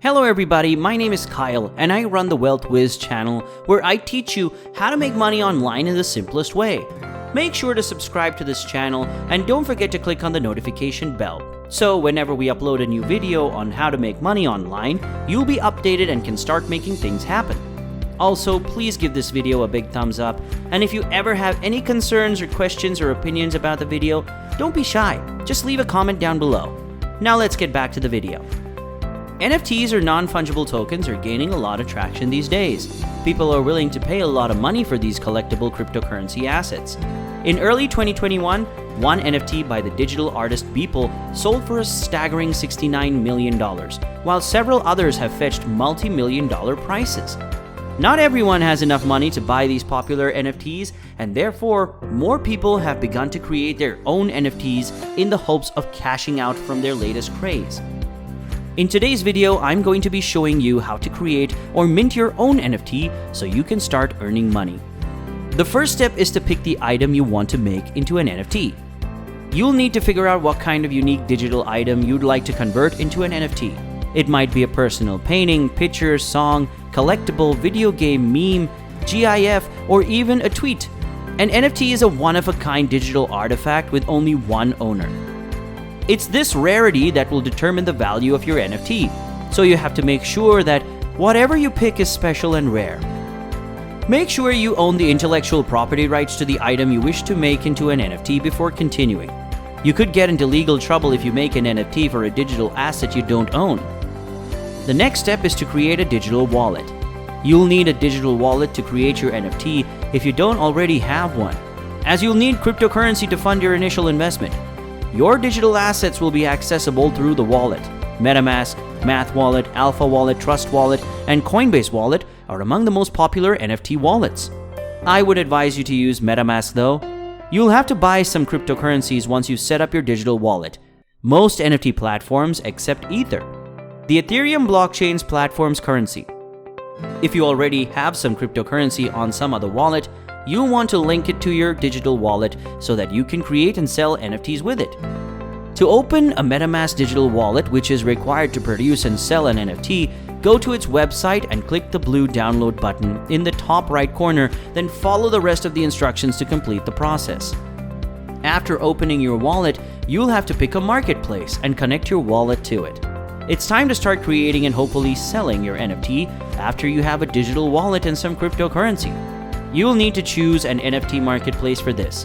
Hello everybody, my name is Kyle and I run the Whiz channel where I teach you how to make money online in the simplest way. Make sure to subscribe to this channel and don't forget to click on the notification bell. So whenever we upload a new video on how to make money online, you'll be updated and can start making things happen. Also, please give this video a big thumbs up, and if you ever have any concerns or questions or opinions about the video, don't be shy, just leave a comment down below. Now let's get back to the video. NFTs or non-fungible tokens are gaining a lot of traction these days. People are willing to pay a lot of money for these collectible cryptocurrency assets. In early 2021, one NFT by the digital artist Beeple sold for a staggering $69 million, while several others have fetched multi-million-dollar prices. Not everyone has enough money to buy these popular NFTs, and therefore, more people have begun to create their own NFTs in the hopes of cashing out from their latest craze. In today's video, I'm going to be showing you how to create or mint your own NFT so you can start earning money. The first step is to pick the item you want to make into an NFT. You'll need to figure out what kind of unique digital item you'd like to convert into an NFT. It might be a personal painting, picture, song, collectible, video game, meme, GIF, or even a tweet. An NFT is a one-of-a-kind digital artifact with only one owner. It's this rarity that will determine the value of your NFT, so you have to make sure that whatever you pick is special and rare. Make sure you own the intellectual property rights to the item you wish to make into an NFT before continuing. You could get into legal trouble if you make an NFT for a digital asset you don't own. The next step is to create a digital wallet. You'll need a digital wallet to create your NFT if you don't already have one, as you'll need cryptocurrency to fund your initial investment. Your digital assets will be accessible through the wallet. MetaMask, Math Wallet, Alpha Wallet, Trust Wallet, and Coinbase Wallet are among the most popular NFT wallets. I would advise you to use MetaMask though. You'll have to buy some cryptocurrencies once you set up your digital wallet. Most NFT platforms accept Ether, the Ethereum blockchain's platform's currency. If you already have some cryptocurrency on some other wallet, you'll want to link it to your digital wallet so that you can create and sell NFTs with it. To open a MetaMask digital wallet, which is required to produce and sell an NFT, go to its website and click the blue download button in the top right corner, then follow the rest of the instructions to complete the process. After opening your wallet, you'll have to pick a marketplace and connect your wallet to it. It's time to start creating and hopefully selling your NFT after you have a digital wallet and some cryptocurrency. You'll need to choose an NFT marketplace for this.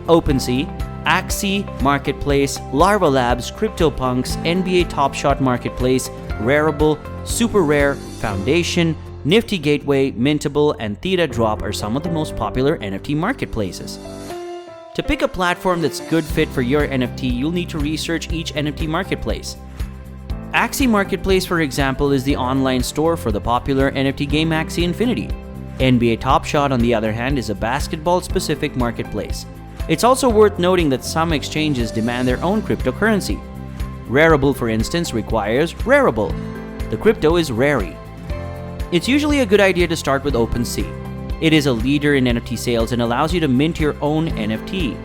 OpenSea, Axie Marketplace, Larva Labs, CryptoPunks, NBA Top Shot Marketplace, Rarible, Super Rare, Foundation, Nifty Gateway, Mintable, and Theta Drop are some of the most popular NFT marketplaces. To pick a platform that's good fit for your NFT, you'll need to research each NFT marketplace. Axie Marketplace, for example, is the online store for the popular NFT game Axie Infinity. NBA Top Shot, on the other hand, is a basketball-specific marketplace. It's also worth noting that some exchanges demand their own cryptocurrency. Rarible, for instance, requires Rarible. The crypto is Rari. It's usually a good idea to start with OpenSea. It is a leader in NFT sales and allows you to mint your own NFT.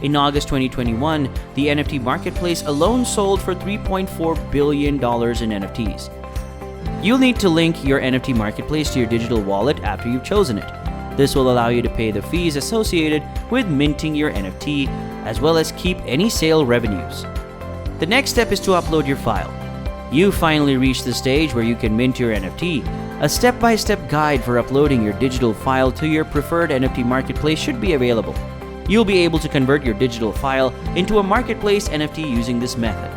In August 2021, the NFT Marketplace alone sold for $3.4 billion in NFTs. You'll need to link your NFT marketplace to your digital wallet after you've chosen it. This will allow you to pay the fees associated with minting your NFT, as well as keep any sale revenues. The next step is to upload your file. You finally reached the stage where you can mint your NFT. A step-by-step guide for uploading your digital file to your preferred NFT marketplace should be available. You'll be able to convert your digital file into a marketplace NFT using this method.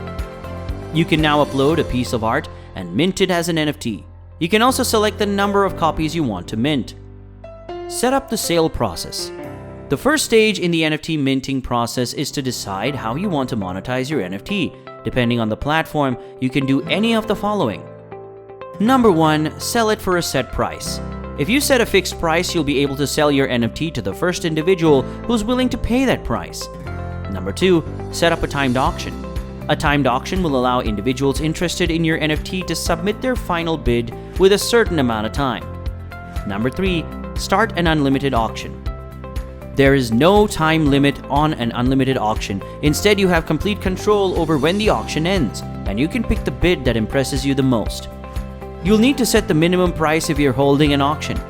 You can now upload a piece of art and mint it as an NFT. You can also select the number of copies you want to mint. Set up the sale process. The first stage in the NFT minting process is to decide how you want to monetize your NFT. Depending on the platform, you can do any of the following. Number 1, sell it for a set price. If you set a fixed price, you'll be able to sell your NFT to the first individual who's willing to pay that price. Number 2, set up a timed auction. A timed auction will allow individuals interested in your NFT to submit their final bid with a certain amount of time. Number 3, start an unlimited auction. There is no time limit on an unlimited auction. Instead, you have complete control over when the auction ends, and you can pick the bid that impresses you the most. You'll need to set the minimum price if you're holding an auction.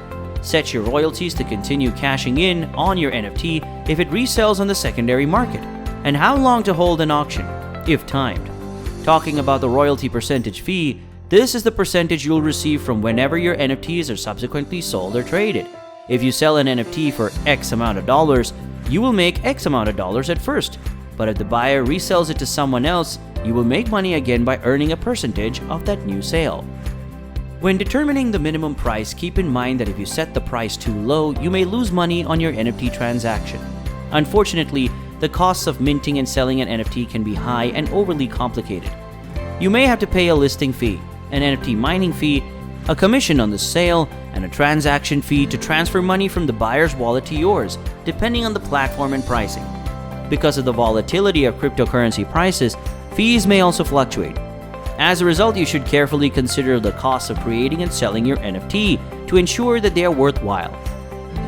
Set your royalties to continue cashing in on your NFT if it resells on the secondary market, and how long to hold an auction, if timed. Talking about the royalty percentage fee, this is the percentage you'll receive from whenever your NFTs are subsequently sold or traded. If you sell an NFT for X amount of dollars, you will make X amount of dollars at first, but if the buyer resells it to someone else, you will make money again by earning a percentage of that new sale. When determining the minimum price, keep in mind that if you set the price too low, you may lose money on your NFT transaction. Unfortunately, the costs of minting and selling an NFT can be high and overly complicated. You may have to pay a listing fee, an NFT mining fee, a commission on the sale, and a transaction fee to transfer money from the buyer's wallet to yours, depending on the platform and pricing. Because of the volatility of cryptocurrency prices, fees may also fluctuate. As a result, you should carefully consider the costs of creating and selling your NFT to ensure that they are worthwhile.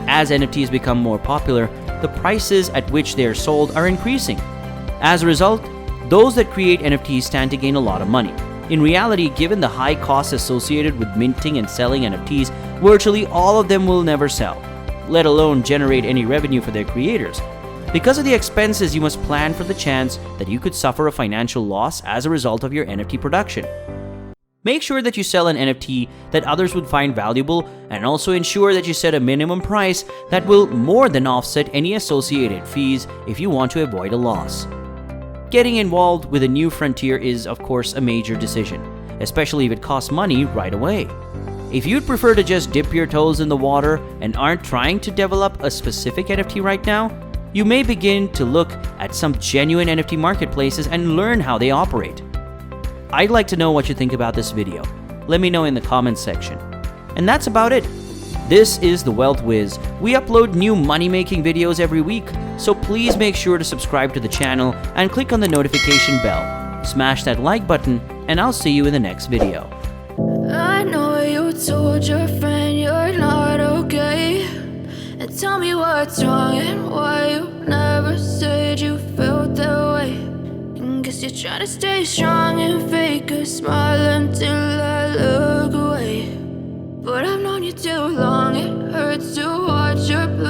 As NFTs become more popular, the prices at which they are sold are increasing. As a result, those that create NFTs stand to gain a lot of money. In reality, given the high costs associated with minting and selling NFTs, virtually all of them will never sell, let alone generate any revenue for their creators. Because of the expenses, you must plan for the chance that you could suffer a financial loss as a result of your NFT production. Make sure that you sell an NFT that others would find valuable, and also ensure that you set a minimum price that will more than offset any associated fees if you want to avoid a loss. Getting involved with a new frontier is, of course, a major decision, especially if it costs money right away. If you'd prefer to just dip your toes in the water and aren't trying to develop a specific NFT right now, you may begin to look at some genuine NFT marketplaces and learn how they operate. I'd like to know what you think about this video. Let me know in the comments section. And that's about it. This is the Wealth Whiz. We upload new money-making videos every week, so please make sure to subscribe to the channel and click on the notification bell. Smash that like button, and I'll see you in the next video. I know you told your friend you're not okay, and tell me what's wrong and why you never said you felt that way. And guess you're trying to stay strong and fake a smile until I look away. But I've known you too long, it hurts to watch your blue